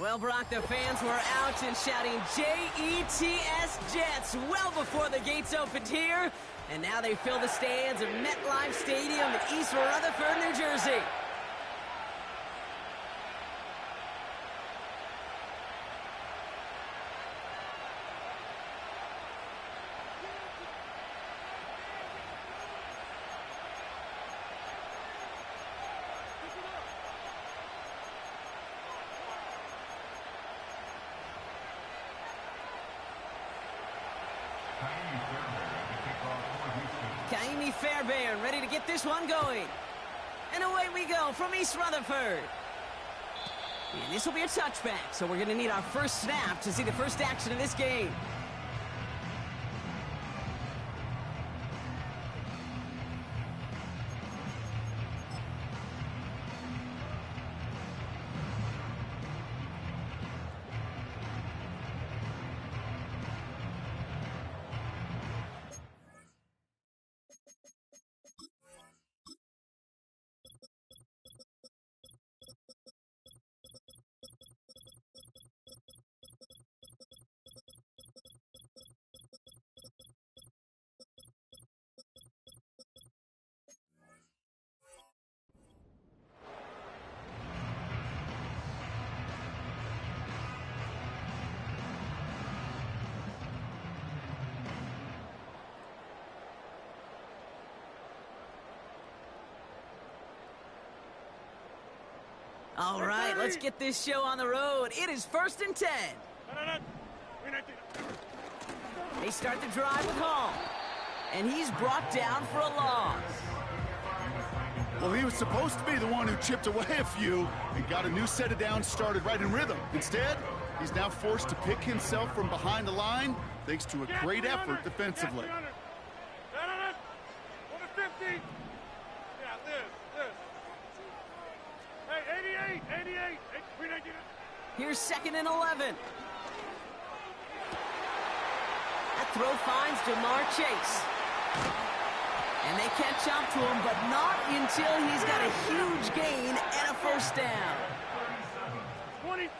Well, Brock, the fans were out and shouting J-E-T-S Jets well before the gates opened here. And now they fill the stands of MetLife Stadium in East Rutherford, New Jersey. Fairbairn ready to get this one going. And away we go from East Rutherford. And this will be a touchback, so we're going to need our first snap to see the first action of this game. All right, let's get this show on the road. It is 1st and 10. They start the drive with Hall. And he's brought down for a loss. Well, he was supposed to be the one who chipped away a few and got a new set of downs started right in rhythm. Instead, he's now forced to pick himself from behind the line thanks to a great effort defensively. Here's 2nd and 11. That throw finds Jamar Chase. And they catch up to him, but not until he's got a huge gain and a first down. 26.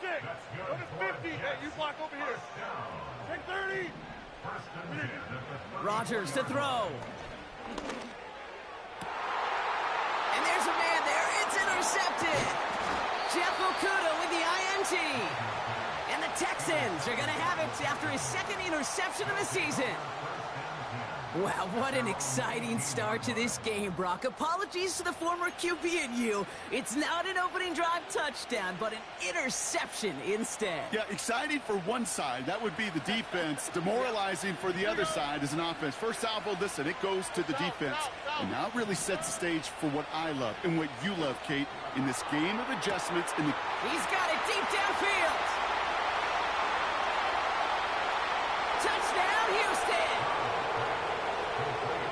Go to 50. Hey, you block over here. Take 30. Rodgers to throw. And there's a man there. It's intercepted. Jeff Okuda with the INT. And the Texans are going to have it after his 2nd interception of the season. Wow, what an exciting start to this game, Brock. Apologies to the former QB and you. It's not an opening drive touchdown, but an interception instead. Yeah, exciting for one side. That would be the defense. Demoralizing for the other side as an offense. First salvo, listen, it goes to the defense. And now it really sets the stage for what I love and what you love, Kate, in this game of adjustments. He's got it deep downfield. Touchdown, Houston.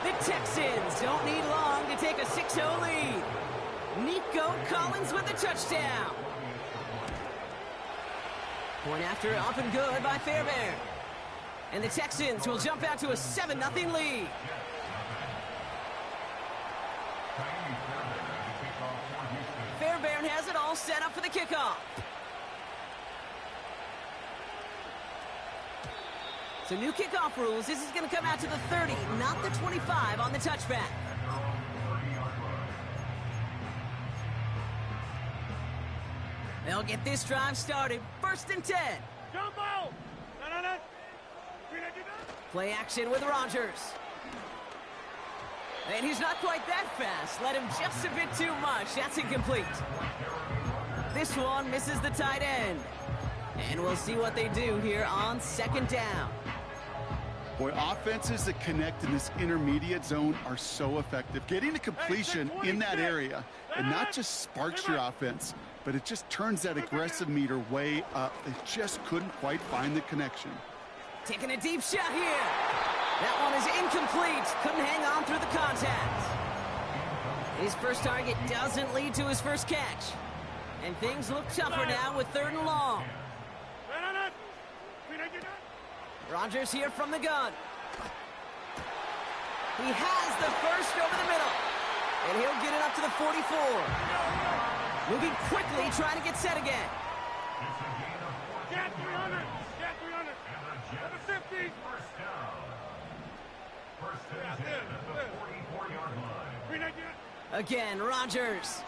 The Texans don't need long to take a 6-0 lead. Nico Collins with the touchdown. Point after up and good by Fairbairn. And the Texans will jump out to a 7-0 lead. Fairbairn has it all set up for the kickoff. So new kickoff rules. This is going to come out to the 30, not the 25 on the touchback. They'll get this drive started. 1st and 10. Jumbo! Play action with Rodgers. And he's not quite that fast. Let him just a bit too much. That's incomplete. This one misses the tight end. And we'll see what they do here on 2nd down. Boy, offenses that connect in this intermediate zone are so effective. Getting a completion in that area, and not just sparks your offense, but it just turns that aggressive meter way up. They just couldn't quite find the connection. Taking a deep shot here. That one is incomplete. Couldn't hang on through the contact. His first target doesn't lead to his first catch. And things look tougher now with 3rd and long. Rodgers here from the gun. He has the first over the middle. And he'll get it up to the 44. Moving quickly, trying to get set again. Get 300. Get 300. Over 50. Again, Rodgers.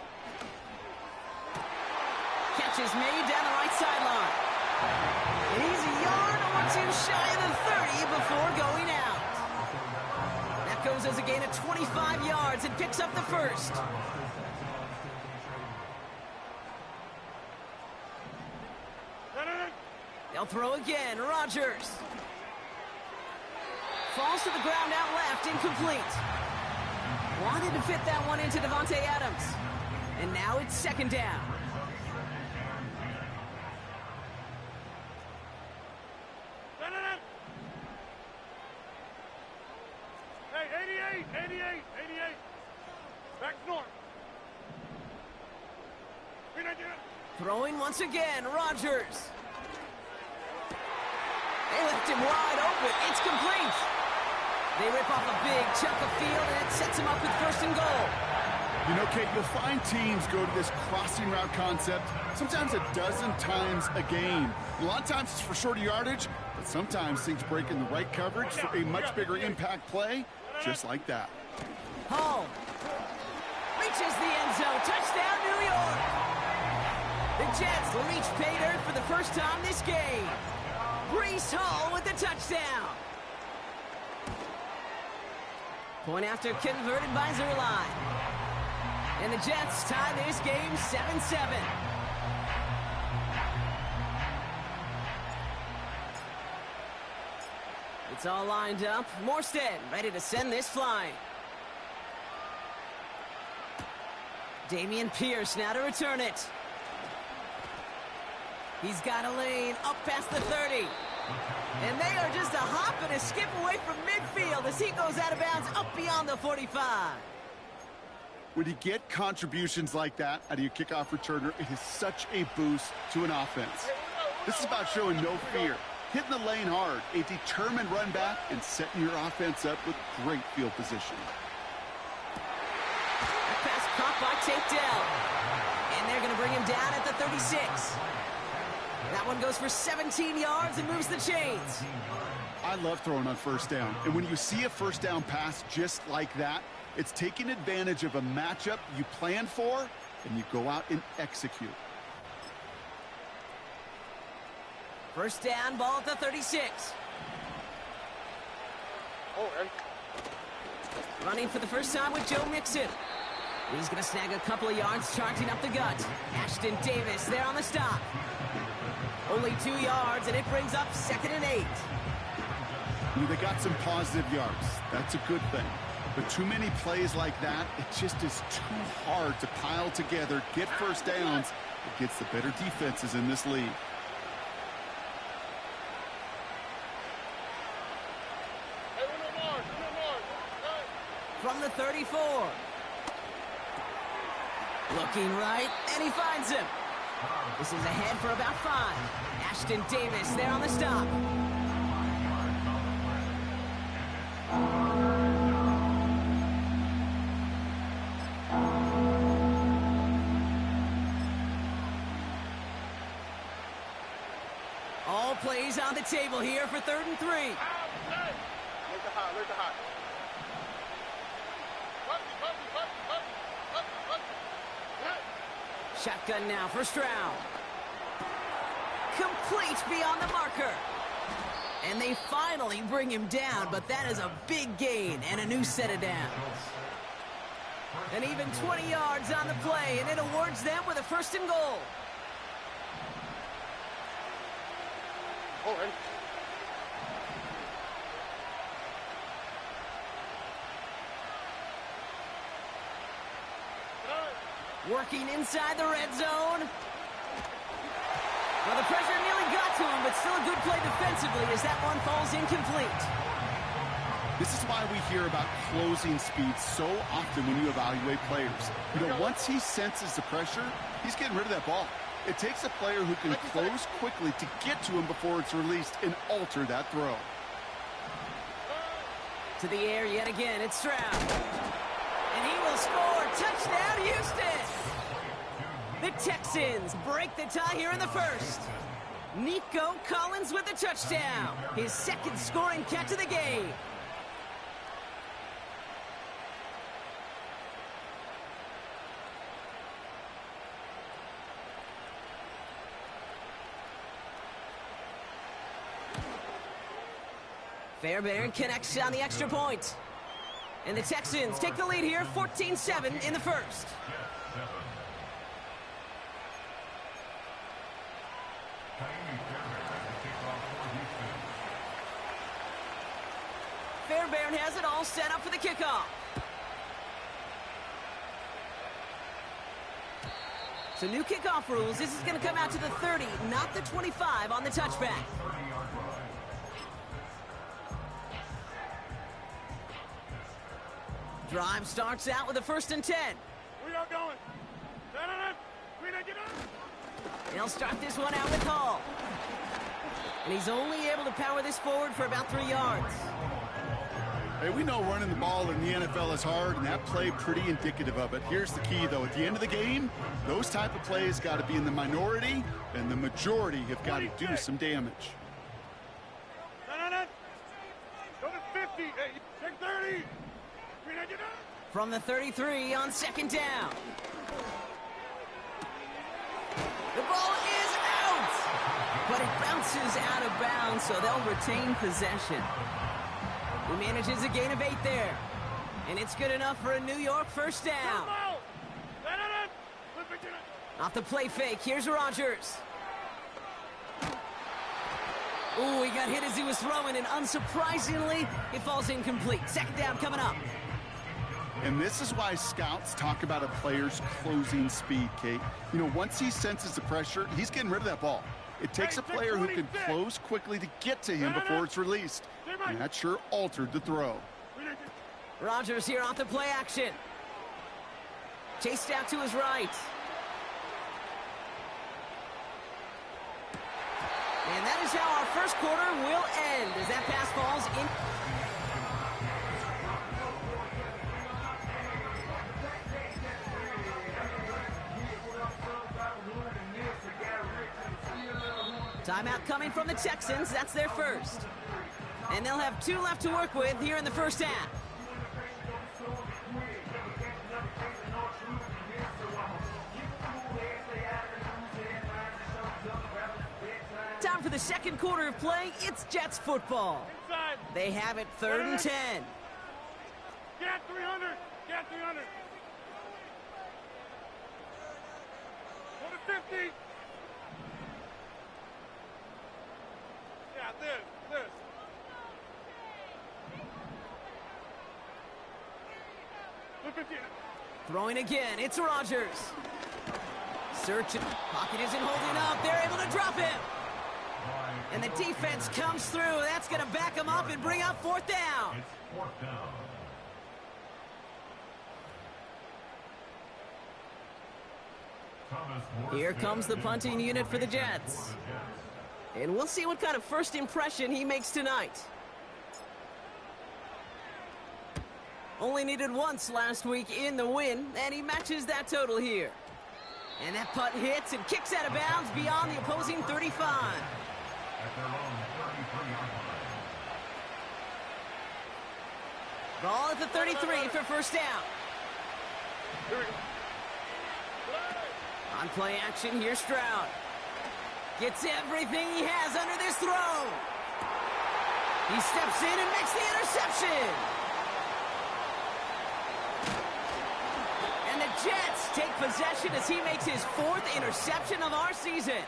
Catch is made down the right sideline. And he's a yard or two shy of the 30 before going out. That goes as a gain of 25 yards and picks up the first. They'll throw again. Rodgers. Falls to the ground out left, incomplete. Wanted to fit that one into Davante Adams. And now it's 2nd down. Hey, 88. Back north. Throwing once again, Rodgers. They left him wide open. It's complete. They rip off a big chunk of field, and it sets him up with 1st and goal. You know, Kate, you'll find teams go to this crossing route concept sometimes a dozen times a game. A lot of times it's for shorter yardage, but sometimes things break in the right coverage for a much bigger impact play, just like that. Hall reaches the end zone. Touchdown, New York. The Jets will reach pay dirt for the first time this game. Breece Hall with the touchdown. Point after converted by Zerline. And the Jets tie this game 7-7. It's all lined up. Morstead ready to send this flying. Dameon Pierce now to return it. He's got a lane up past the 30. And they are just a hop and a skip away from midfield as he goes out of bounds up beyond the 45. When you get contributions like that out of your kickoff returner, it is such a boost to an offense. This is about showing no fear, hitting the lane hard, a determined run back, and setting your offense up with great field position. That pass caught by Tate Dell. And they're going to bring him down at the 36. That one goes for 17 yards and moves the chains. I love throwing on 1st down. And when you see a 1st down pass just like that, it's taking advantage of a matchup you plan for, and you go out and execute. 1st down, ball at the 36. Running for the first time with Joe Mixon. He's going to snag a couple of yards, charging up the gut. Ashton Davis there on the stop. Only 2 yards, and it brings up 2nd and 8. They got some positive yards. That's a good thing. But too many plays like that, it just is too hard to pile together, get 1st downs against the better defenses in this league. From the 34. Looking right, and he finds him. This is ahead for about 5. Ashton Davis there on the stop. All plays on the table here for 3rd and 3. Shotgun now, 1st round. Complete beyond the marker. And they finally bring him down, but that is a big gain and a new set of downs. And even 20 yards on the play, and it awards them with a 1st and goal. Working inside the red zone. Well, the pressure nearly got to him, but still a good play defensively as that one falls incomplete. This is why we hear about closing speed so often when you evaluate players. You know, once he senses the pressure, he's getting rid of that ball. It takes a player who can close quickly to get to him before it's released and alter that throw. To the air yet again, it's Stroud. And he will score. Touchdown, Houston! The Texans break the tie here in the first. Nico Collins with the touchdown. His second scoring catch of the game. Fairbairn connects on the extra point. And the Texans take the lead here, 14-7 in the first. Fairbairn has it all set up for the kickoff. So new kickoff rules. This is going to come out to the 30, not the 25 on the touchback. Drive starts out with a 1st and 10. We are going. They'll start this one out with Hall. And he's only able to power this forward for about 3 yards. Hey, we know running the ball in the NFL is hard, and that play pretty indicative of it. Here's the key, though. At the end of the game, those type of plays got to be in the minority, and the majority have got to do some damage. Go to 50. Hey, take 30. From the 33 on 2nd down. The ball is out! But it bounces out of bounds, so they'll retain possession. He manages a gain of 8 there. And it's good enough for a New York 1st down. Off the play fake, here's Rodgers. Ooh, he got hit as he was throwing, and unsurprisingly, it falls incomplete. 2nd down coming up. And this is why scouts talk about a player's closing speed, Kate. You know, once he senses the pressure, he's getting rid of that ball. It takes a player who can close quickly to get to him before it's released. And that sure altered the throw. Rodgers here off the play action. Chased out to his right. And that is how our first quarter will end as that pass falls in. Timeout coming from the Texans. That's their first. And they'll have 2 left to work with here in the first half. Time for the second quarter of play. It's Jets football. They have it 3rd and 10. Get 300. Get 300. Go to 50. This. Throwing again, it's Rodgers. Searching, pocket isn't holding up, they're able to drop him. And the defense comes through, that's gonna back him up and bring up 4th down. It's 4th down. Here comes the punting unit for the Jets. And we'll see what kind of first impression he makes tonight. Only needed once last week in the win, and he matches that total here. And that punt hits and kicks out of bounds beyond the opposing 35. At their own 33-yard line. Ball at the 33 for 1st down. Here we go. On play action, here's Stroud. Gets everything he has under this throw. He steps in and makes the interception. And the Jets take possession as he makes his 4th interception of our season.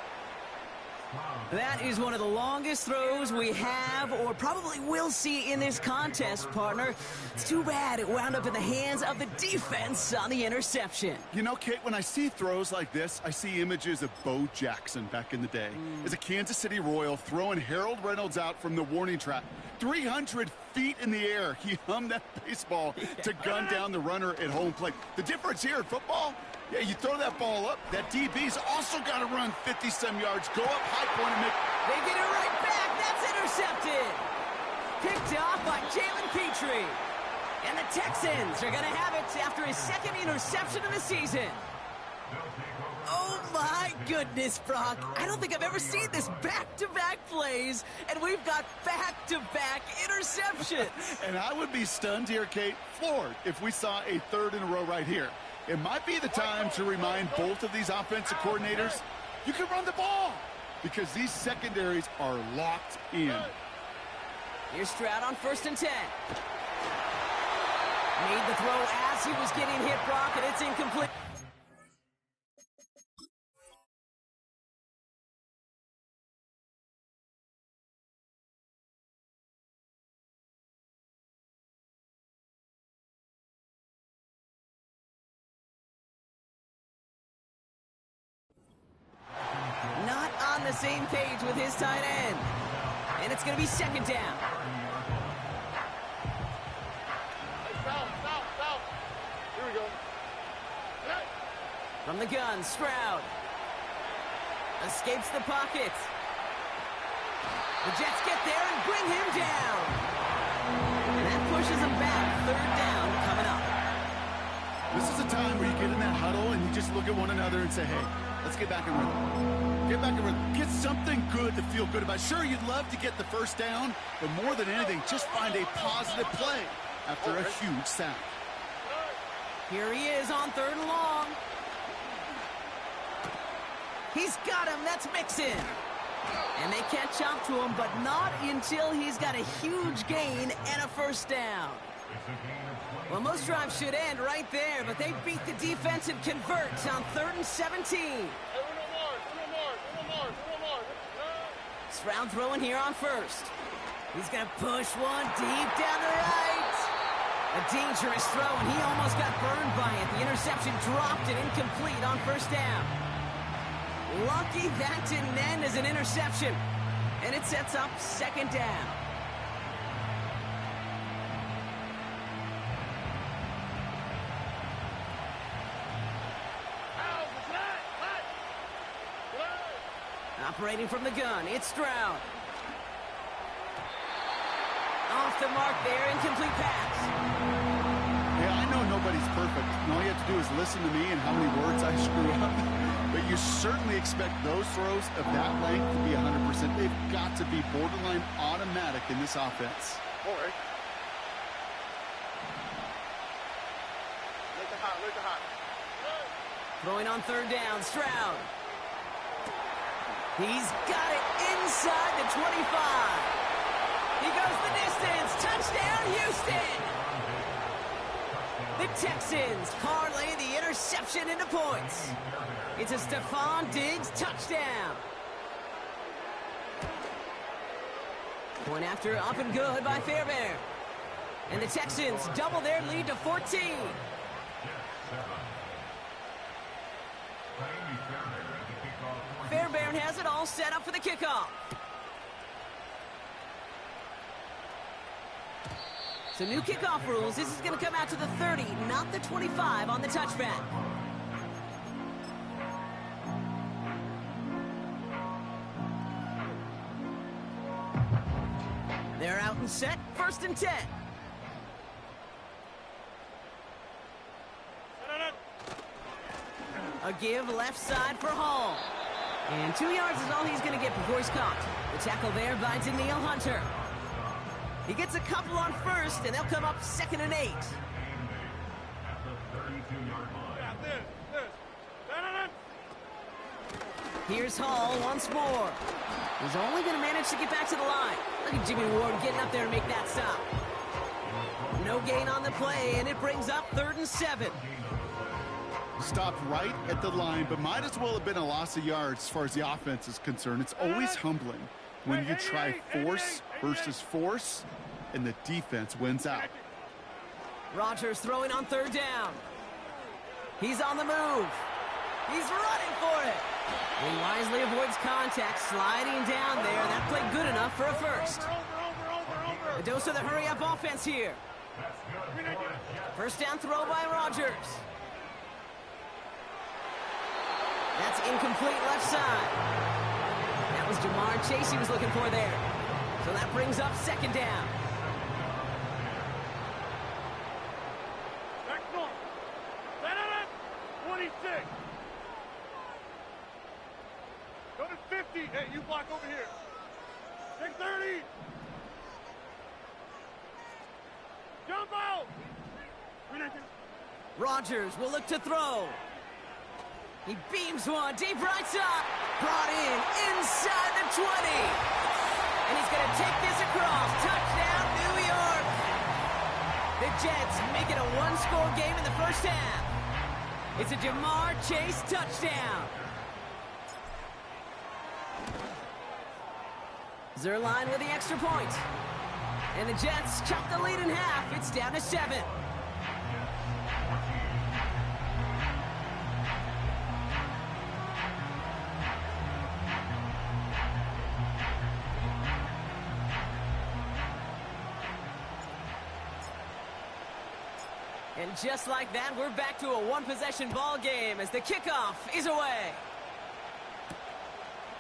That is one of the longest throws we have or probably will see in this contest, partner. It's too bad it wound up in the hands of the defense on the interception. You know, Kate, when I see throws like this, I see images of Bo Jackson back in the day. As a Kansas City Royal throwing Harold Reynolds out from the warning track. 300 feet in the air, he hummed that baseball to gun down the runner at home plate. The difference here in football, yeah, you throw that ball up, that DB's also got to run 50-some yards, go up high point and make... They get it right back. That's intercepted. Picked off by Jalen Petrie. And the Texans are going to have it after his second interception of the season. Oh, my goodness, Brock. I don't think I've ever seen this back-to-back plays, and we've got back-to-back interceptions. And I would be stunned here, Kate, floored, if we saw a third in a row right here. It might be the time to remind both of these offensive coordinators, you can run the ball, because these secondaries are locked in. Here's Stroud on 1st and 10. Made the throw as he was getting hit, Brock, and it's incomplete. Not on the same page with his tight end. And it's going to be 2nd down. South. Here we go. From the gun, Stroud. Escapes the pocket. The Jets get there and bring him down. And that pushes him back. 3rd down coming up. This is a time where you get in that huddle and you just look at one another and say, hey, let's get back in rhythm. Get back in rhythm. Get something good to feel good about. Sure, you'd love to get the 1st down, but more than anything, just find a positive play after a huge sack. Here he is on 3rd and long. He's got him. That's Mixon. And they catch up to him, but not until he's got a huge gain and a 1st down. Well, most drives should end right there, but they beat the defense and convert on 3rd and 17. Stroud throwing here on 1st. He's going to push one deep down the right. A dangerous throw, and he almost got burned by it. The interception dropped it incomplete on 1st down. Lucky that didn't end as an interception. And it sets up 2nd down. Operating from the gun, it's Stroud. Off the mark there, incomplete pass. Yeah, I know nobody's perfect. And all you have to do is listen to me and how many words I screw up. But you certainly expect those throws of that length to be 100%. They've got to be borderline automatic in this offense. All right. Look at hot. Throwing on 3rd down, Stroud. He's got it inside the 25. He goes the distance. Touchdown, Houston. The Texans parlay the interception into points. It's a Stephon Diggs touchdown. Point after up and good by Fairbairn. And the Texans double their lead to 14. Fairbairn has it all set up for the kickoff. So new kickoff rules. This is going to come out to the 30, not the 25 on the touchback. They're out and set. 1st and 10. A give left side for Hall. And 2 yards is all he's going to get before he's caught. The tackle there by Danielle Hunter. He gets a couple on 1st, and they'll come up 2nd and 8. Here's Hall once more. He's only going to manage to get back to the line. Look at Jimmy Ward getting up there to make that stop. No gain on the play, and it brings up 3rd and 7. Stopped right at the line, but might as well have been a loss of yards as far as the offense is concerned. It's always humbling when you try force versus force, and the defense wins out. Rodgers throwing on third down. He's on the move. He's running for it. He wisely avoids contact, sliding down there. That played good enough for a first. A dose of the hurry-up offense here. First down throw by Rodgers. That's incomplete left side. That was Jamar Chase he was looking for there. So that brings up second down. Back north. 26. Go to 50. Hey, you block over here. Take 30. Jump out. Rodgers will look to throw. He beams one deep right side. Brought in inside the 20. And he's going to take this across. Touchdown, New York. The Jets make it a one-score game in the first half. It's a Jamar Chase touchdown. Zerline with the extra point. And the Jets chop the lead in half. It's down to 7. And just like that, we're back to a one-possession ball game as the kickoff is away.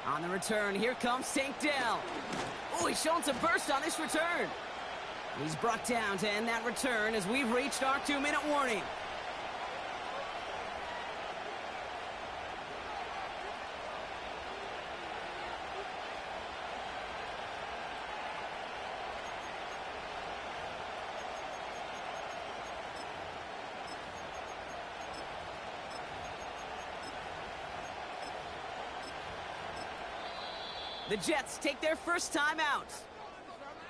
On the return, here comes St. Dell. Oh, he's showing some burst on this return. He's brought down to end that return as we've reached our 2-minute warning. The Jets take their first time out.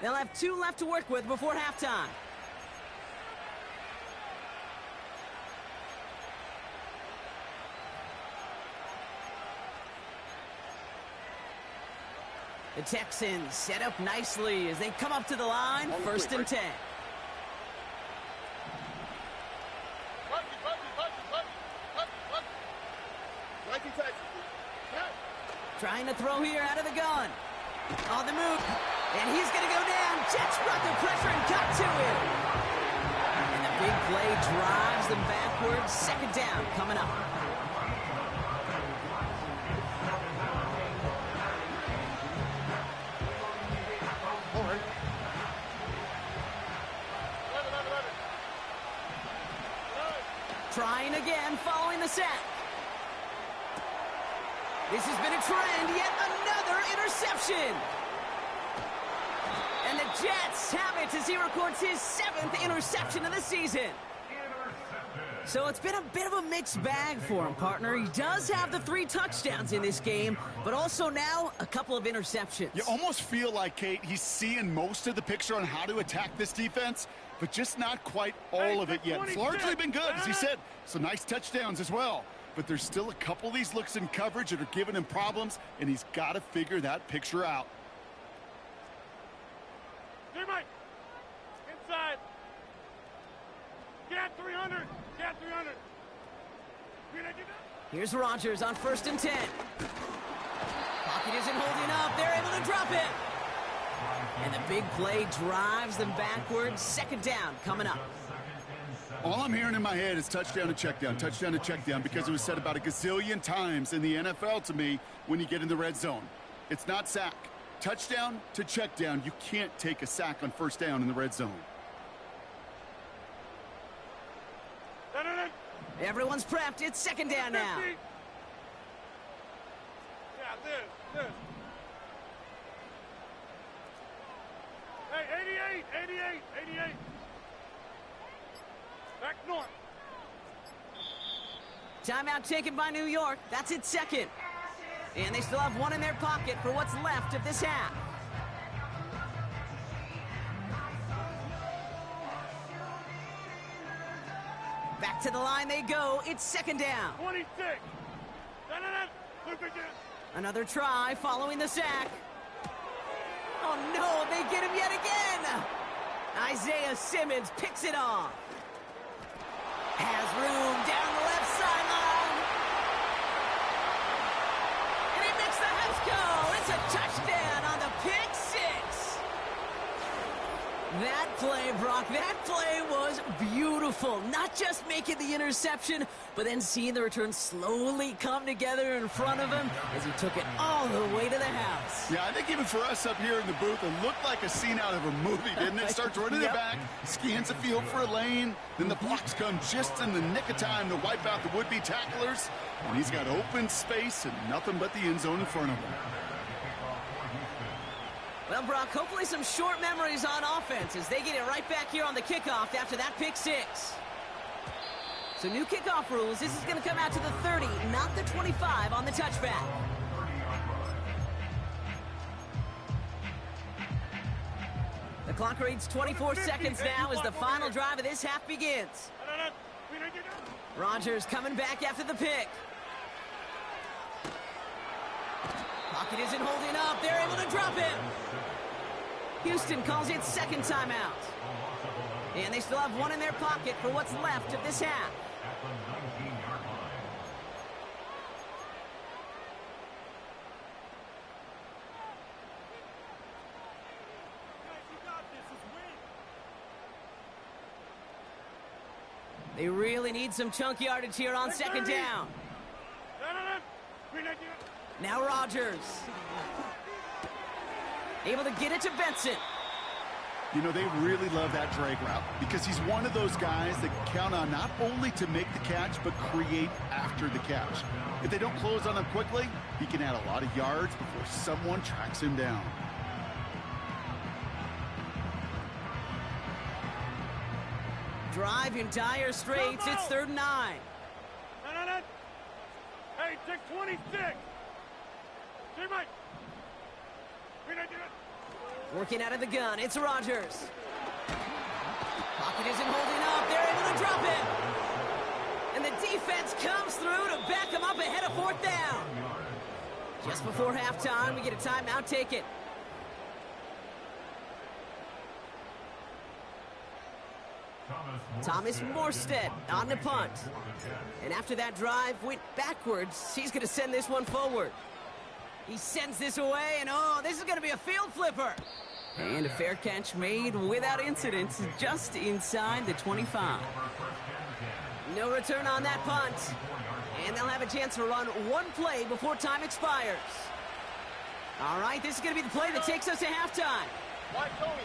They'll have 2 left to work with before halftime. The Texans set up nicely as they come up to the line. First and 10. Trying to throw here out of the gun. On the move. And he's going to go down. Jets brought the pressure and got to him. And the big play drives them backwards. Second down coming up. Trying again following the sack. This has been a trend, yet another interception. And the Jets have it as he records his 7th interception of the season. So it's been a bit of a mixed bag for him, partner. He does have the 3 touchdowns in this game, but also now a couple of interceptions. You almost feel like, Kate, he's seeing most of the picture on how to attack this defense, but just not quite all of it yet. It's largely been good, as he said. Some nice touchdowns as well. But there's still a couple of these looks in coverage that are giving him problems, and he's got to figure that picture out. Hey, Mike. Inside. Get at 300. Get at 300. Here's Rodgers on first and 10. Pocket isn't holding up. They're able to drop it. And the big play drives them backwards. Second down coming up. All I'm hearing in my head is touchdown to check down, because it was said about a gazillion times in the NFL to me when you get in the red zone. It's not sack. Touchdown to check down. You can't take a sack on first down in the red zone. Everyone's prepped. It's second down now. Yeah, this. Hey, 88. Back north. Timeout taken by New York. That's its second. And they still have 1 in their pocket for what's left of this half. Back to the line they go. It's second down. 26. Loop again. Another try following the sack. Oh, no, they get him yet again. Isaiah Simmons picks it off. Has room down the left sideline. And he makes the house go. It's a touchdown on the pick six. That play, Brock, that play was beautiful. Not just making the interception, but then seeing the return slowly come together in front of him as he took it all the way to the house. Yeah, I think even for us up here in the booth, it looked like a scene out of a movie, didn't it? Starts running it back, scans the field for a lane, then the blocks come just in the nick of time to wipe out the would-be tacklers, and he's got open space and nothing but the end zone in front of him. Well, Brock, hopefully some short memories on offense as they get it right back here on the kickoff after that pick six. So new kickoff rules. This is going to come out to the 30, not the 25 on the touchback. The clock reads 24 seconds now as the final drive of this half begins. Rodgers coming back after the pick. Pocket isn't holding up. They're able to drop him. Houston calls it second timeout. And they still have one in their pocket for what's left of this half. They really need some chunk yardage here on second down. Now Rodgers. Able to get it to Benson. You know, they really love that drag route because he's one of those guys that count on not only to make the catch, but create after the catch. If they don't close on him quickly, he can add a lot of yards before someone tracks him down. Drive in dire straits. It's 3rd and 9. Hey, take 26. Working out of the gun, it's Rodgers. Pocket isn't holding up. They're able to drop it. And the defense comes through to back him up ahead of 4th down. Just before halftime, we get a timeout taken. Thomas Morstead on the punt. And after that drive went backwards, he's going to send this one forward. He sends this away, and oh, this is going to be a field flipper. And a fair catch made without incident, just inside the 25. No return on that punt. And they'll have a chance to run one play before time expires. All right, this is going to be the play that takes us to halftime. Why, Tony.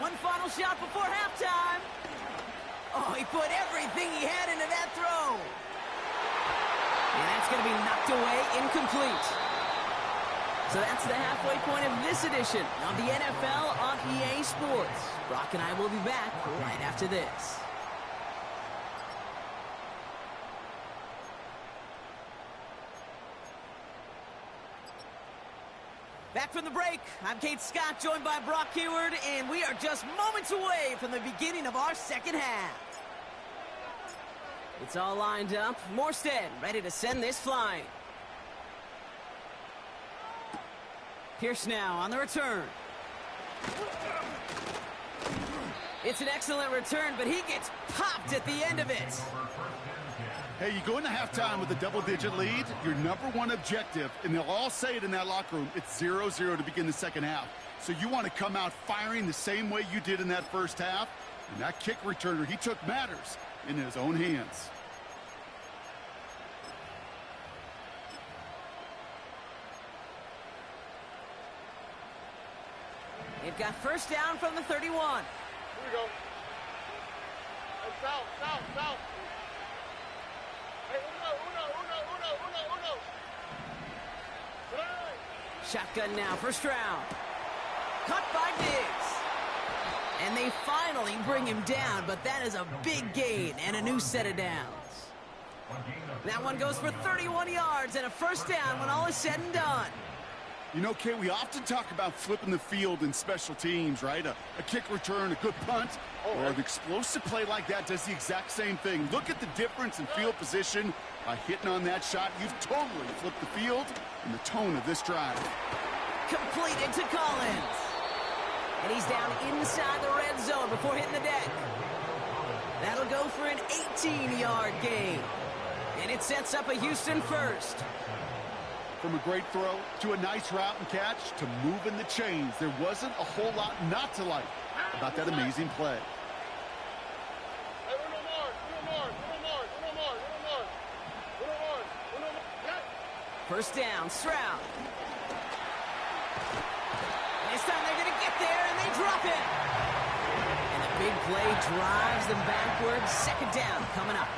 One final shot before halftime. Oh, he put everything he had into that throw. And that's going to be knocked away, incomplete. So that's the halfway point of this edition of the NFL on EA Sports. Brock and I will be back right after this. Back from the break, I'm Kate Scott, joined by Brock Hayward, and we are just moments away from the beginning of our second half. It's all lined up. Morstead ready to send this flying. Pierce now on the return. It's an excellent return, but he gets popped at the end of it. Hey, you go into halftime with a double-digit lead, your number one objective, and they'll all say it in that locker room, it's 0-0 to begin the second half. So you want to come out firing the same way you did in that first half, and that kick returner, he took matters in his own hands. It got first down from the 31. Here we go. Hey, south. Hey, uno. Shotgun now, first round. Cut by Diggs. And they finally bring him down, but that is a big gain and a new set of downs. That one goes for 31 yards and a first down when all is said and done. You know, Kate, we often talk about flipping the field in special teams, right? A kick return, a good punt, or an explosive play like that does the exact same thing. Look at the difference in field position. By hitting on that shot, you've totally flipped the field and the tone of this drive. Completed to Collins. And he's down inside the red zone before hitting the deck. That'll go for an 18-yard gain. And it sets up a Houston first. From a great throw to a nice route and catch to moving the chains, there wasn't a whole lot not to like about that amazing play. First down, Stroud. This time they're going to get there, and they drop it. And a big play drives them backwards. Second down coming up.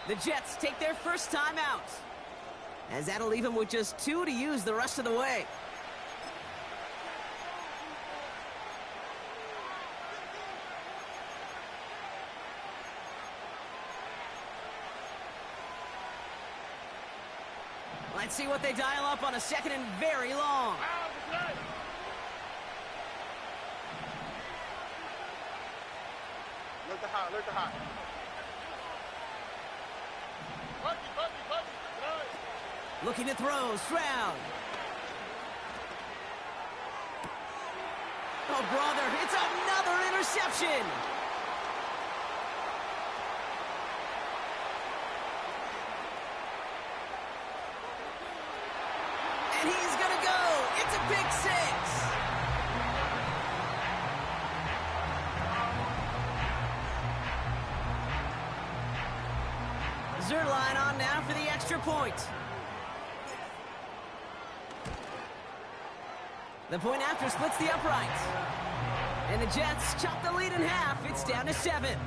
The Jets take their first time out, as that'll leave them with just 2 to use the rest of the way. Let's see what they dial up on a second and very long. Look the hot, look the hot. Looking to throw, Stroud. Oh, brother, it's another interception. And he's going to go. It's a pick six. Zerline on now for the extra point. The point after splits the uprights. And the Jets chop the lead in half. It's down to 7.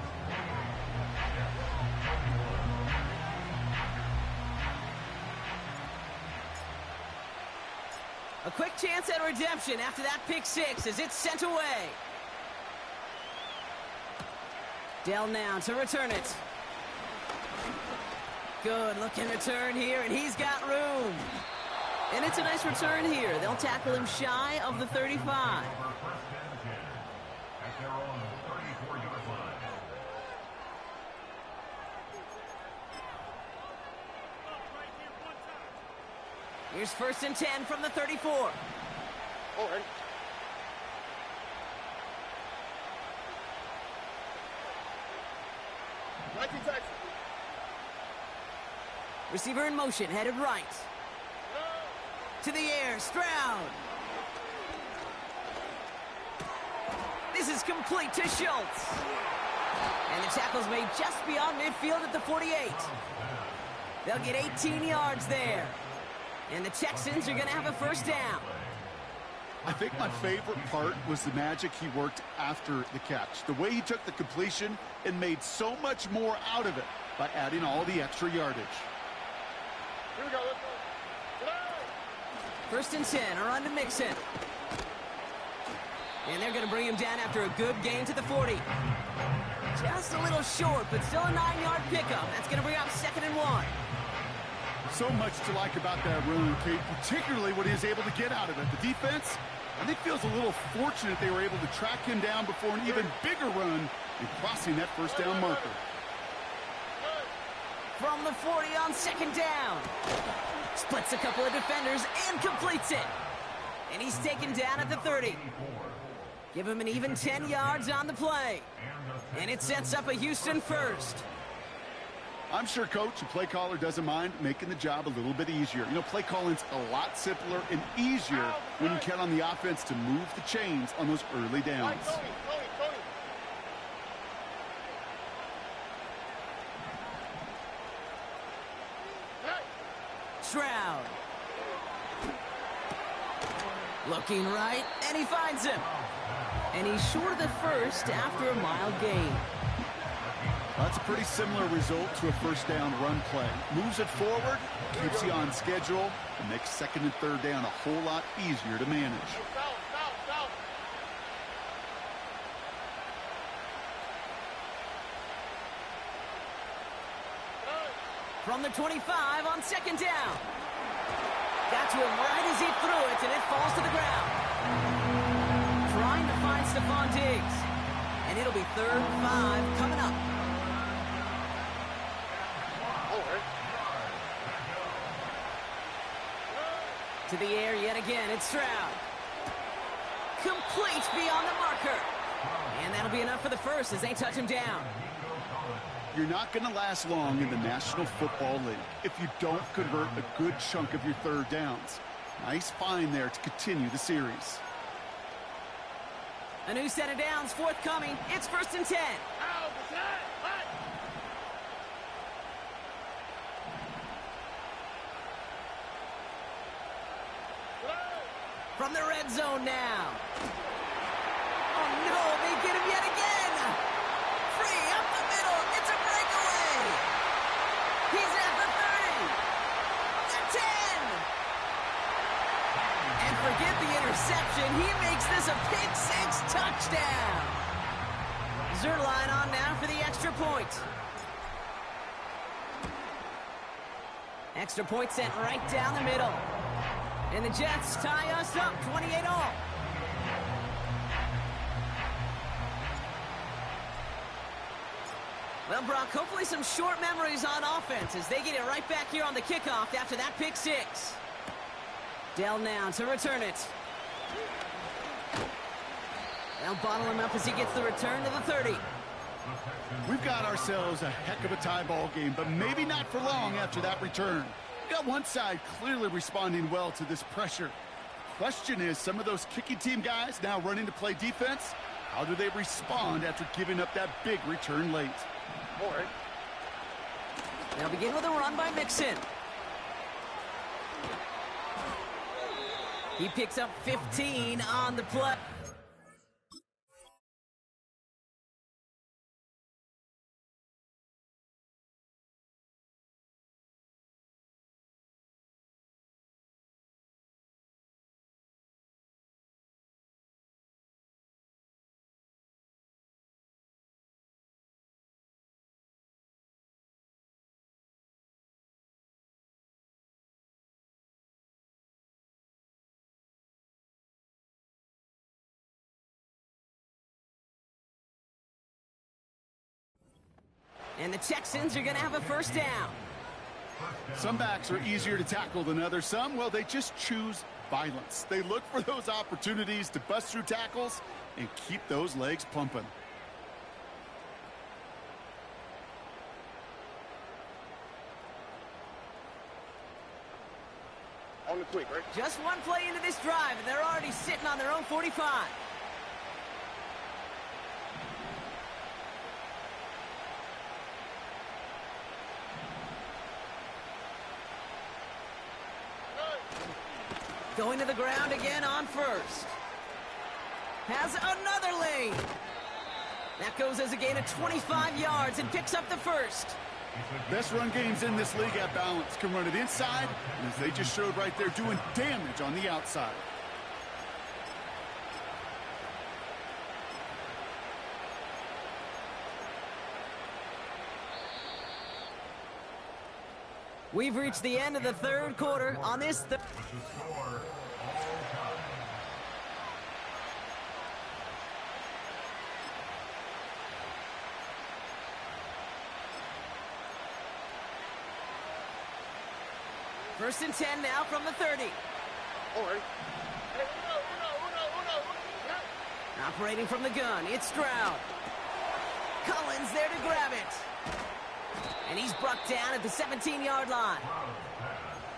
A quick chance at redemption after that pick six as it's sent away. Dell now to return it. Good looking return here, and he's got room. And it's a nice return here. They'll tackle him shy of the 35. At their own 34-yard line. Here's first and 10 from the 34. Oh, hey. Receiver in motion, headed right. To the air, Stroud. This is complete to Schultz. And the tackle's made just beyond midfield at the 48. They'll get 18 yards there. And the Texans are going to have a first down. I think my favorite part was the magic he worked after the catch. The way he took the completion and made so much more out of it by adding all the extra yardage. Here we go, let's go. First and 10, a run to Mixon. And they're going to bring him down after a good gain to the 40. Just a little short, but still a 9-yard pickup. That's going to bring up second and 1. So much to like about that run, Kate, particularly what he was able to get out of it. The defense, I think, feels a little fortunate they were able to track him down before an even bigger run and crossing that first down marker. From the 40 on second down. Splits a couple of defenders and completes it. And he's taken down at the 30. Give him an even 10 yards on the play. And it sets up a Houston first. I'm sure coach and play caller doesn't mind making the job a little bit easier. You know, play calling's a lot simpler and easier when you count on the offense to move the chains on those early downs. Tony. Stroud. Looking right, and he finds him. And he's short of the first after a mild gain. That's a pretty similar result to a first down run play. Moves it forward, keeps you on schedule, and makes second and third down a whole lot easier to manage. From the 25 on second down. Got to him right as he threw it, and it falls to the ground. Trying to find Stephon Diggs. And it'll be 3rd and 5 coming up. To the air yet again, it's Stroud. Complete beyond the marker. And that'll be enough for the first as they touch him down. You're not going to last long in the National Football League if you don't convert a good chunk of your third downs. Nice find there to continue the series. A new set of downs forthcoming. It's 1st and 10. From the red zone now. Oh no, they get him yet again. Free up the middle. It's a breakaway. He's at the 30. The 10. And forget the interception. He makes this a pick-6 touchdown. Zerline on now for the extra point. Extra point sent right down the middle. And the Jets tie us up 28-all. Well, Brock, hopefully some short memories on offense as they get it right back here on the kickoff after that pick-6. Dell now to return it. They'll bottle him up as he gets the return to the 30. We've got ourselves a heck of a tie ball game, but maybe not for long after that return. We got one side clearly responding well to this pressure. Question is, some of those kicking team guys now running to play defense, how do they respond after giving up that big return late? They'll begin with a run by Mixon. He picks up 15 on the play. And the Texans are going to have a first down. Some backs are easier to tackle than others. Some, well, they just choose violence. They look for those opportunities to bust through tackles and keep those legs pumping. On the quick, right? Just one play into this drive, and they're already sitting on their own 45. Going to the ground again on first. Has another lane. That goes as a gain of 25 yards and picks up the first. Best run games in this league at balance. Can run it inside, and as they just showed right there, doing damage on the outside. We've reached the end of the third quarter on this. First and 10 now from the 30. All right. Operating from the gun, it's Stroud. Collins there to grab it. And he's brought down at the 17-yard line.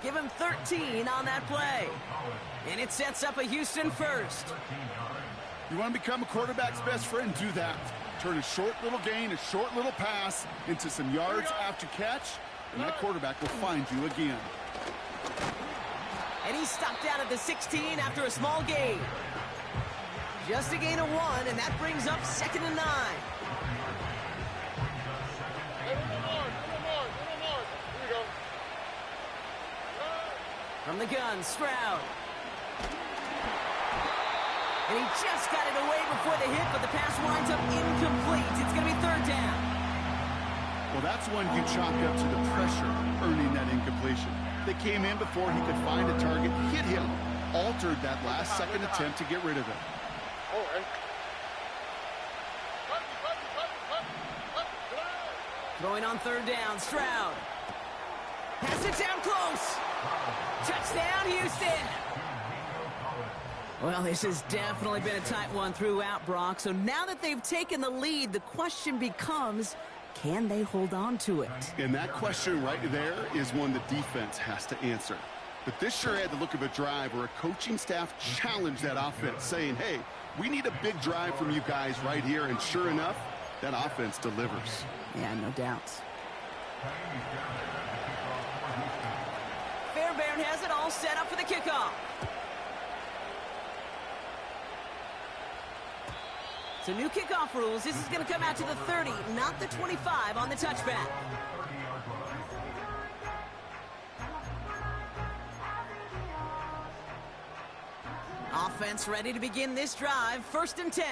Give him 13 on that play. And it sets up a Houston first. You want to become a quarterback's best friend? Do that. Turn a short little gain, a short little pass into some yards after catch, and that quarterback will find you again. And he's stopped down at the 16 after a small gain. Just a gain of 1, and that brings up 2nd and 9. Hey, a little more. Here we go. From the gun, Stroud. And he just got it away before the hit, but the pass winds up incomplete. It's going to be 3rd down. Well, that's one you chalk up to the pressure earning that incompletion. They came in before he could find a target, hit him, altered that last-second attempt to get rid of him. All right. Throwing on 3rd down, Stroud. Pass it down close. Touchdown, Houston. Well, this has definitely been a tight one throughout, Brock. So now that they've taken the lead, the question becomes, can they hold on to it? And that question right there is one the defense has to answer. But this sure had the look of a drive where a coaching staff challenged that offense, saying, hey, we need a big drive from you guys right here. And sure enough, that offense delivers. Yeah, no doubts. Fairbairn has it all set up for the kickoff. So new kickoff rules. This is going to come out to the 30, not the 25 on the touchback. Offense ready to begin this drive. 1st and 10.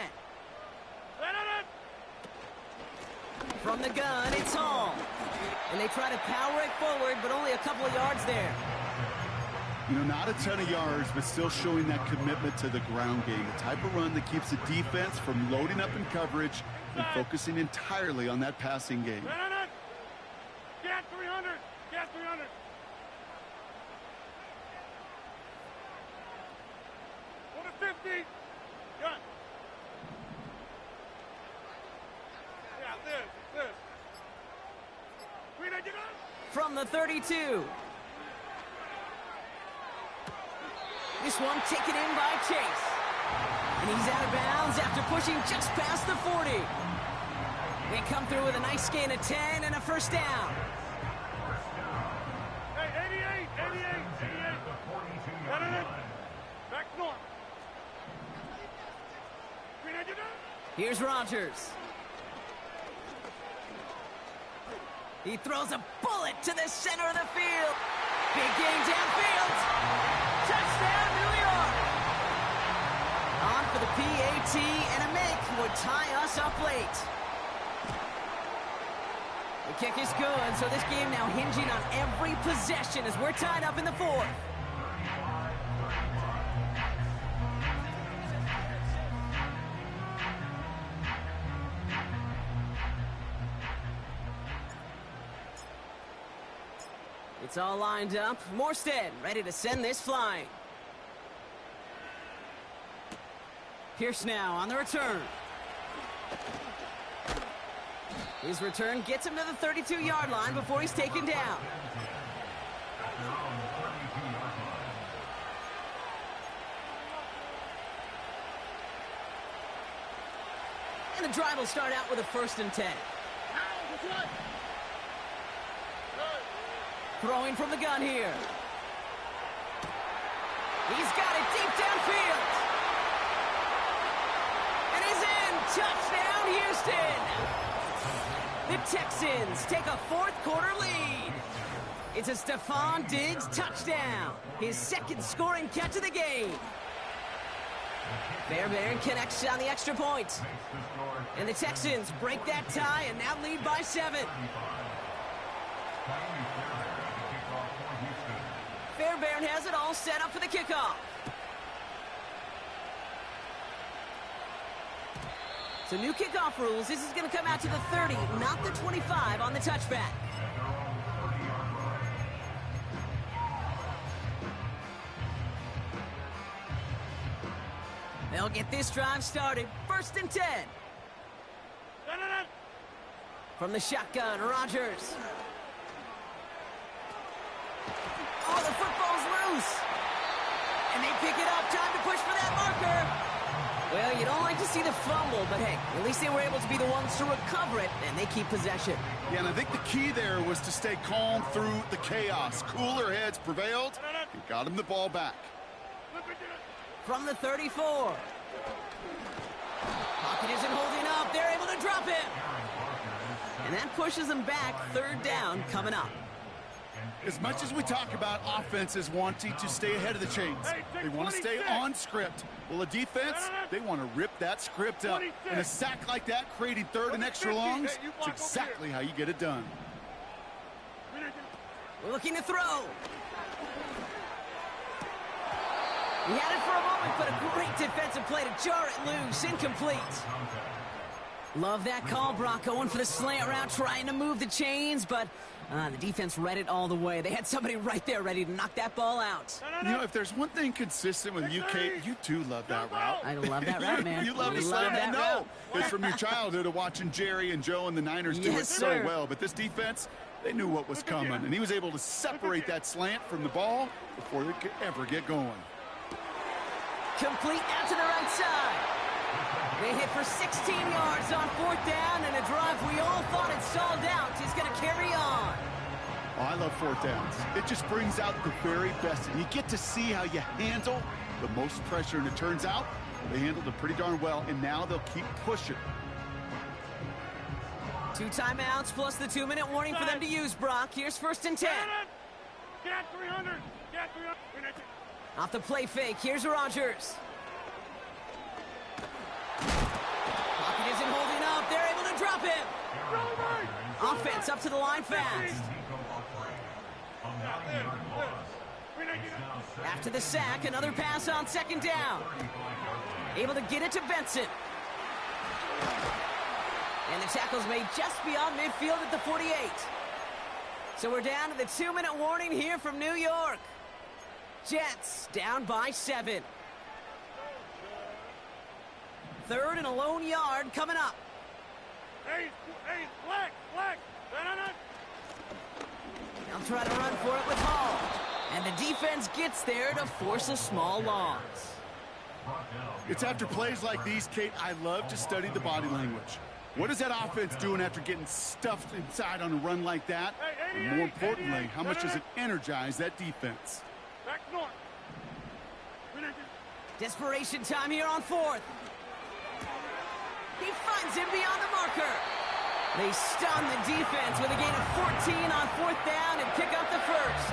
From the gun, it's Hall. And they try to power it forward, but only a couple of yards there. You know, not a ton of yards, but still showing that commitment to the ground game. The type of run that keeps the defense from loading up in coverage and focusing entirely on that passing game. Get 300. Get 300. Go to 50. Gun. Yeah, this. From the 32. This one taken in by Chase. And he's out of bounds after pushing just past the 40. They come through with a nice gain of 10 and a 1st down. Hey, 88. Back north. Here's Rodgers. He throws a bullet to the center of the field. Big gain downfield. Touchdown, New York. On for the PAT, and a make would tie us up late. The kick is good, so this game now hinging on every possession as we're tied up in the 4th. It's all lined up. Morstead ready to send this flying. Pierce now on the return. His return gets him to the 32-yard line before he's taken down. And the drive will start out with a 1st and 10. Throwing from the gun here. He's got it deep downfield. And he's in. Touchdown, Houston. The Texans take a 4th quarter lead. It's a Stephon Diggs touchdown. His 2nd scoring catch of the game. Fairbairn connects on the extra point. And the Texans break that tie and now lead by 7. Fairbairn has it all set up for the kickoff. So new kickoff rules. This is going to come out to the 30, not the 25 on the touchback. They'll get this drive started. 1st and 10. From the shotgun, Rodgers. Oh, the football's loose. And they pick it up. Time to push for that marker. Well, you don't like to see the fumble, but hey, at least they were able to be the ones to recover it, and they keep possession. Yeah, and I think the key there was to stay calm through the chaos. Cooler heads prevailed and got him the ball back. From the 34. And that pushes them back. Third down coming up. As much as we talk about offenses wanting to stay ahead of the chains, they want to stay on script. Well, a defense, they want to rip that script up. And a sack like that, creating third and extra longs, is exactly how you get it done. We're looking to throw. He had it for a moment, but a great defensive play to jar it loose. Incomplete. Love that call, Brock. Going for the slant route, trying to move the chains, but the defense read it all the way. They had somebody right there ready to knock that ball out. You know, if there's one thing consistent with you, Kate, you do love that route. I love that route, man. You love the slant. I know. It's from your childhood of watching Jerry and Joe and the Niners do it so well. But this defense, they knew what was coming, and he was able to separate that slant from the ball before they could ever get going. Complete out to the right side. They hit for 16 yards on fourth down, and a drive we all thought had stalled out is going to carry on. Oh, I love fourth downs. It just brings out the very best, and you get to see how you handle the most pressure, and it turns out they handled it pretty darn well, and now they'll keep pushing. 2 timeouts plus the 2-minute warning for them to use, Brock. Here's 1st and 10. Get 300. Get 300. Off the play fake, here's Rodgers. Pocket isn't holding up. They're able to drop him. Offense up to the line fast. After the sack, another pass on 2nd down. Able to get it to Benson. And the tackle's made just beyond midfield at the 48. So we're down to the 2-minute warning here from New York. Jets down by 7. 3rd and a lone yard coming up. Hey, flag. They'll try to run for it with Hall. And the defense gets there to force a small loss. It's after plays like these, Kate, I love to study the body language. What is that offense doing after getting stuffed inside on a run like that? And more importantly, how much does it energize that defense? Back north. Desperation time here on 4th. He finds him beyond the marker. They stun the defense with a gain of 14 on 4th down and pick up the first.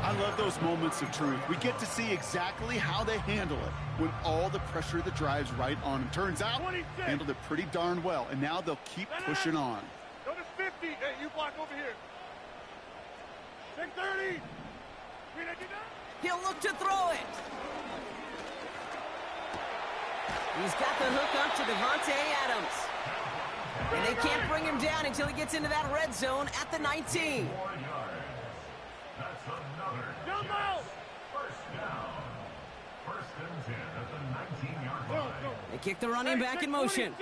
I love those moments of truth. We get to see exactly how they handle it when all the pressure that drives right on them. Turns out, handled it pretty darn well, and now they'll keep pushing on. Go to 50. Hey, you block over here. 630. He'll look to throw it. He's got the hook up to Devontae Adams. And they can't bring him down until he gets into that red zone at the 19. That's another Jump out. first down. 1st and 10 at the 19-yard line. They kick the running back in motion.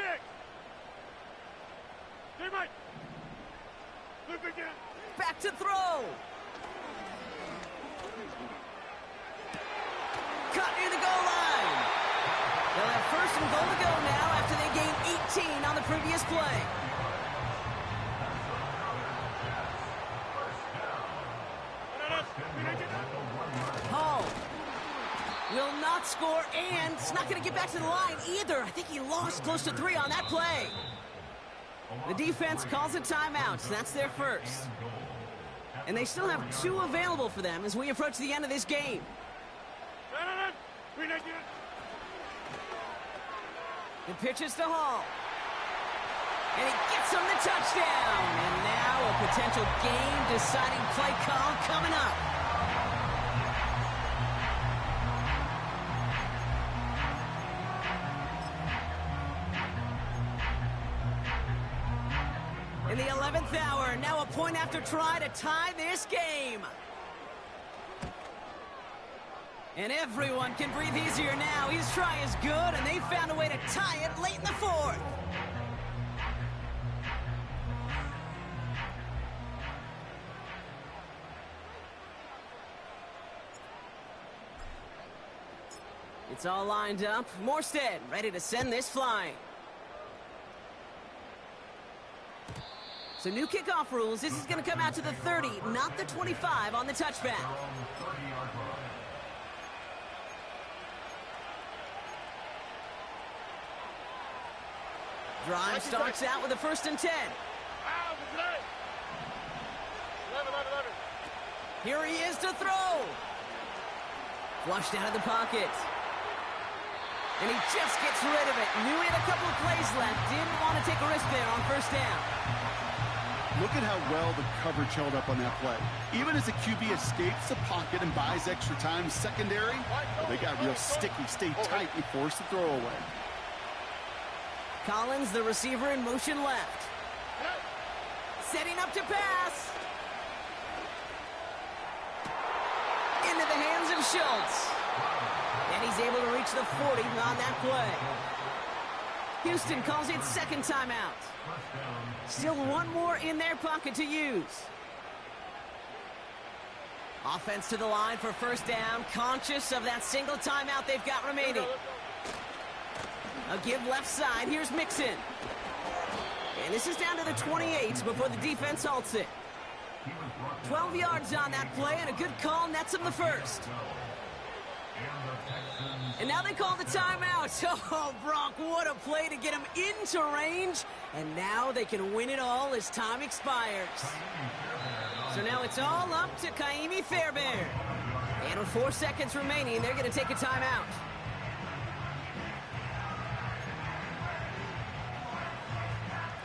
Back to throw. Cut near the goal line. They'll have 1st and goal to go now after they gained 18 on the previous play. Hall will not score, and it's not going to get back to the line either. I think he lost close to 3 on that play. The defense calls a timeout, so that's their first. And they still have 2 available for them as we approach the end of this game. The pitch is to Hall. And he gets him the touchdown. And now a potential game-deciding play call coming up. In the 11th hour, now a point after try to tie this game. And everyone can breathe easier now. His try is good, and they found a way to tie it late in the 4th. It's all lined up. Morstead ready to send this flying. So new kickoff rules. This is going to come out to the 30, not the 25 on the touchback. Drive starts out with a 1st and 10. Here he is to throw. Flushed out of the pocket. And he just gets rid of it. Knew he had a couple of plays left. Didn't want to take a risk there on first down. Look at how well the coverage held up on that play. Even as the QB escapes the pocket and buys extra time secondary, well, they got real sticky, stayed tight, and forced the throw away. Collins, the receiver, in motion left. Setting up to pass. Into the hands of Schultz. And he's able to reach the 40 on that play. Houston calls it second timeout. Still one more in their pocket to use. Offense to the line for first down, conscious of that single timeout they've got remaining. A give left side. Here's Mixon. And this is down to the 28 before the defense halts it. 12 yards on that play, and a good call nets him the first. And now they call the timeout. Oh, Brock, what a play to get him into range. And now they can win it all as time expires. So now it's all up to Kaimi Fairbairn. And with 4 seconds remaining, they're going to take a timeout.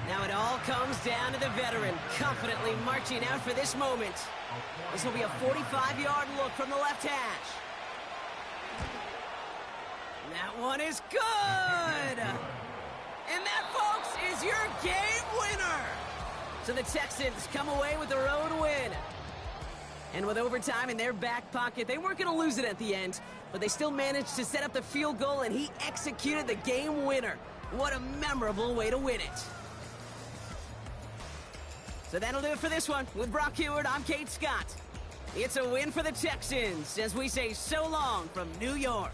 Now it all comes down to the veteran, confidently marching out for this moment. This will be a 45-yard look from the left hash. That one is good! And that, folks, is your game winner! So the Texans come away with the road win. And with overtime in their back pocket, they weren't going to lose it at the end, but they still managed to set up the field goal, and he executed the game winner. What a memorable way to win it. So that'll do it for this one. With Brock Heward, I'm Kate Scott. It's a win for the Texans as we say so long from New York.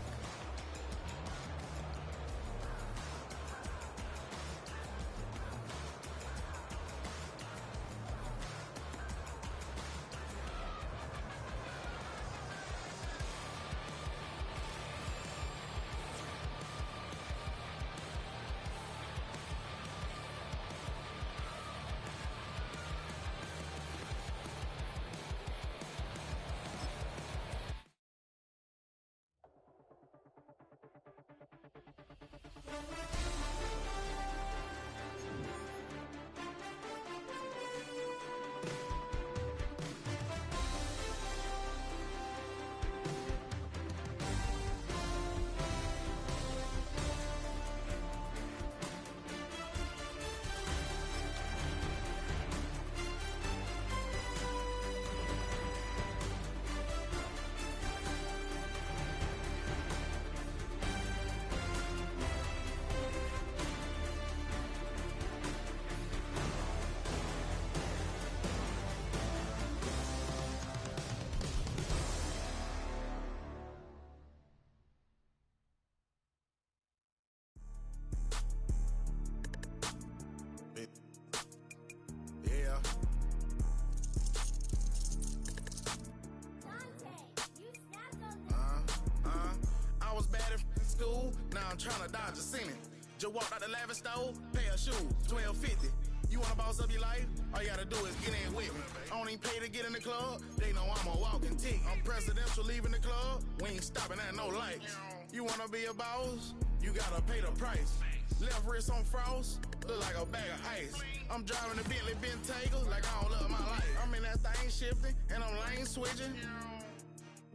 I'm trying to dodge a Senate. Just walked out the lavish store, pay a shoe, $12.50. You wanna boss up your life? All you gotta do is get in with me. I don't even pay to get in the club. They know I'm a walking tick. I'm presidential leaving the club. We ain't stopping at no lights. You wanna be a boss? You gotta pay the price. Left wrist on frost, look like a bag of ice. I'm driving the Bentley Bentayga like I don't love my life. I'm in that thing shifting and I'm lane switching.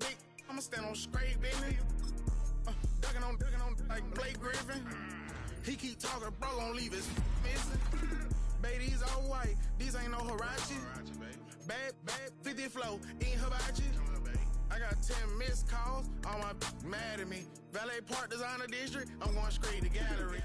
Big, I'ma stand on straight business. Ducking on like Blake Griffin. He keep talking, bro, gon' leave his missing. Baby, these all white, these ain't no Hirachi. Bad, 50 flow, ain't hibachi. I got 10 missed calls, all my mad at me. Valet Park Designer District, I'm going straight to gallery.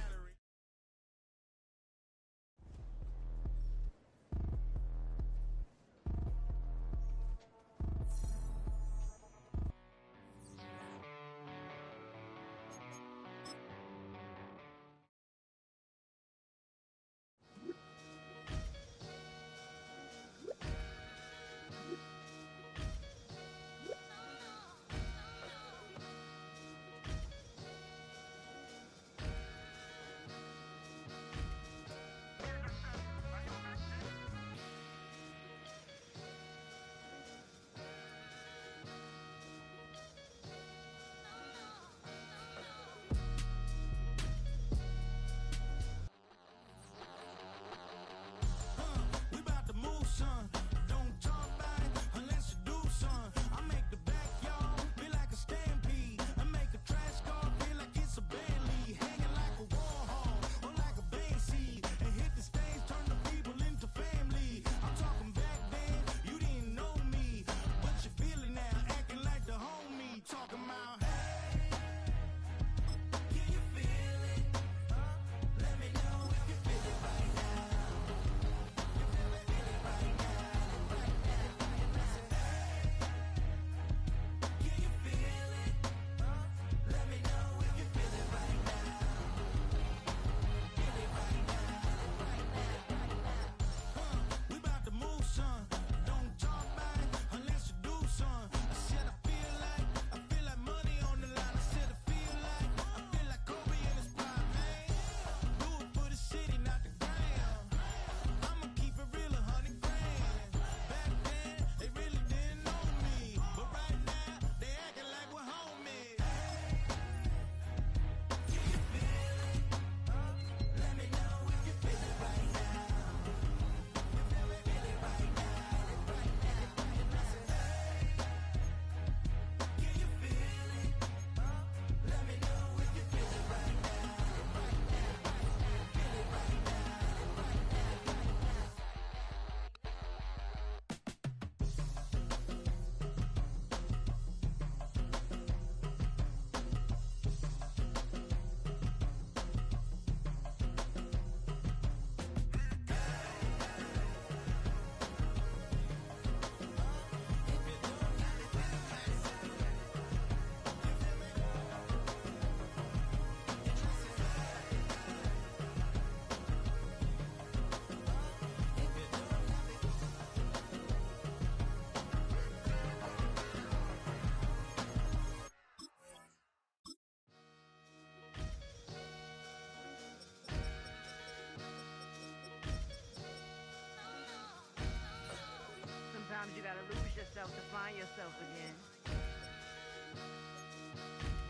yourself to find yourself again.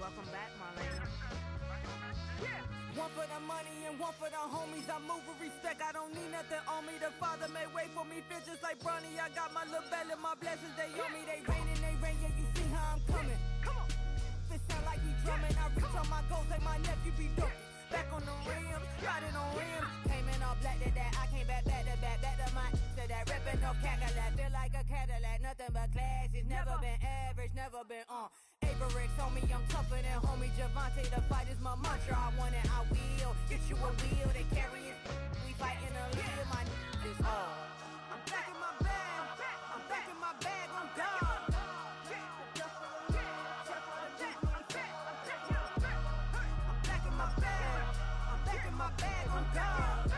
Welcome back, Marlena. Yeah. One for the money and one for the homies. I move with respect, I don't need nothing on me. The Father may wait for me, feel just like Bronny. I got my little belly, my blessings, they on me. They rain, yeah, you see how I'm coming. Come on. It sound like we drumming. I reach on my goals like my nephew be dope. Back on the rims, riding on rims. Came in all black to that, I came back to my to that ripping off Cadillac. Feel like a Cadillac, nothing but class. It's never been average, never been on. Averix on me, I'm tougher than homie Javante. The fight is my mantra, I want it, I will. Get you a wheel, they carry it. We fighting a little, my is all. I'm back in my bag, I'm back in my bag, I'm gone. My bag on God.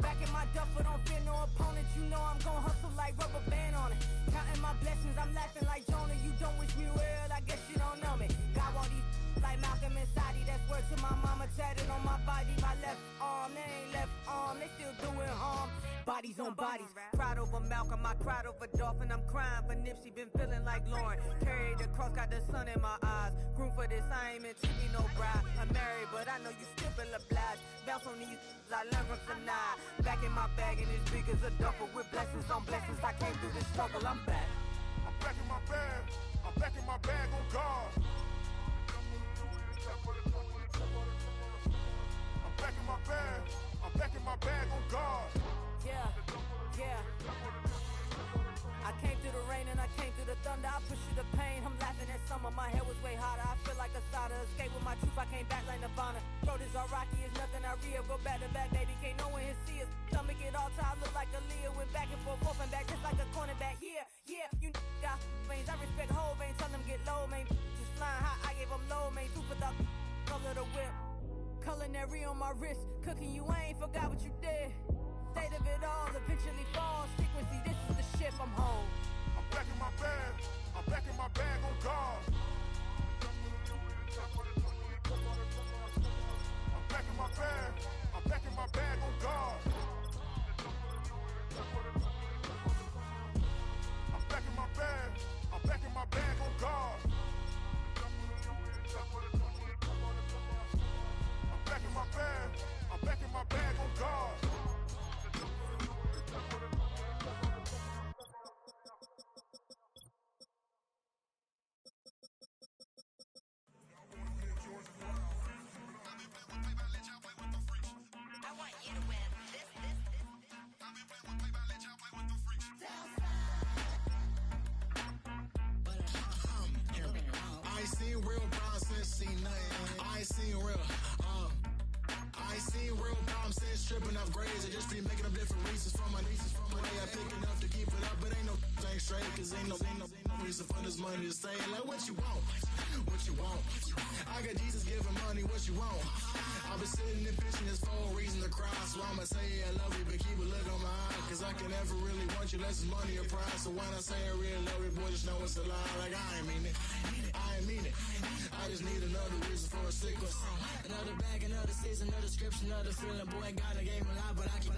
Back in my duffel, don't fear no opponent. You know I'm gon' hustle like rubber band on it. Counting my blessings, I'm laughing like Jonah. You don't wish me well, I guess you don't know me. Got all these like Malcolm and Sadie. That's word to my mama, tatted on my body. My left arm, they ain't left arm, they still doing harm. Bodies on bodies, cried over Malcolm, I cried over Dolphin. I'm crying for Nipsey, been feeling like Lauren. Carried the cross, got the sun in my eyes. Groom for this, I ain't meant to be no bride. I'm married, but I know you still feel obliged. Bounce on these, I learned from tonight. Back in my bag, and it's big as a duffel. With blessings on blessings, I came through this struggle, I'm back. I'm back in my bag, I'm back in my bag on God. I'm back in my bag, I'm back in my bag on God. Yeah, yeah. I came through the rain and I came through the thunder. I pushed through the pain, I'm laughing at summer. My hair was way hotter, I feel like a starter. Escape with my truth, I came back like Nirvana. Throat is all rocky, it's nothing I real. Go back to back, baby, can't no one here see us. Stomach get all tired, look like a Leah. Went back and forth and back, just like a cornerback. Yeah, yeah, you got veins, I respect whole veins. Tell them get low, man. Just flying high, I gave them low, man. Two for the color the whip. Culinary on my wrist, cooking you, I ain't forgot what you did. State of it all, eventually falls. Frequency, this is the ship, I'm home. I'm back in my bag, I'm back in my bag on God. I'm back in my bag, I'm back in my bag on God. I'm back in my bag, I'm back in my bag on God. I'm back in my bag, I'm back in my bag on God. I ain't seen real problems since seen nothing. I ain't seen real, I ain't seen real problems since stripping off grades. I just be making up different reasons for my nieces. From my day I pick enough to keep it up, but ain't no thing straight. Cause ain't no reason for this money to stay. Like what you want, what you want. I got Jesus giving money, what you want. I've been sitting and pitching this for a reason to cry. So I'ma say I love you, but keep a look on my eye. Cause I can never really want you unless it's money or prize. So when I say I really love you, boy, just know it's a lie. Like I ain't mean it, I ain't mean it. I just need another reason for a sequence. Another bag, another season, another description, another feeling. Boy, God, I gave him a lot, but I keep.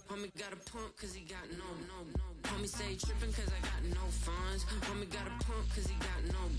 Homie got a pump cause he got no. Homie stay trippin' cause I got no funds. Homie got a pump cause he got no.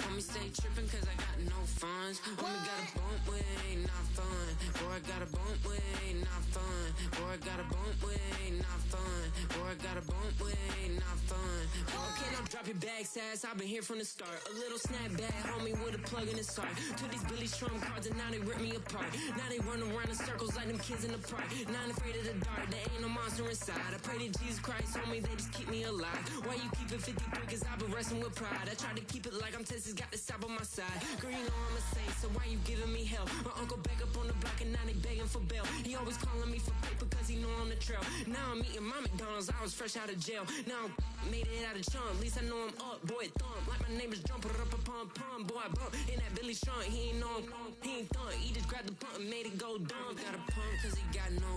Homie stay trippin' cause I got no funds. Homie got a bump with ain't not fun. Boy, I got a bump with ain't not fun. Boy, I got a bump with ain't not fun. Boy, I got a bump with ain't not fun. Okay, now drop your bag, sass. I've been here from the start. A little snapback, homie, with a plug in his heart. Took these Billy Strum cards and now they rip me apart. Now they run around in circles like them kids in the park. Not afraid of the dark, there ain't no monster inside. I pray to Jesus Christ, homie, they just keep me alive. Why you keep it 53? Cause I've been wrestling with pride. I try to keep it like I'm Texas, got the stop on my side. Girl, you know I'm a saint, so why you giving me hell? My uncle back up on the block and now they begging for bail. He always calling me for paper cause he know I'm the trail. Now I'm eating my McDonald's, I was fresh out of jail. Now I made it out of chump, at least I know I'm up, boy, thump. Like my name is Jumper, up a pump, pump. Boy, I bump in that Billy Strong, he ain't know, he ain't thump. He just grabbed the pump and made it go dumb. Got a pump cause he got no.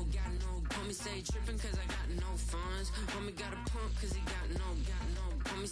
Homie stay trippin' cause I got no funds. Homie got a pump cause he got no. Homie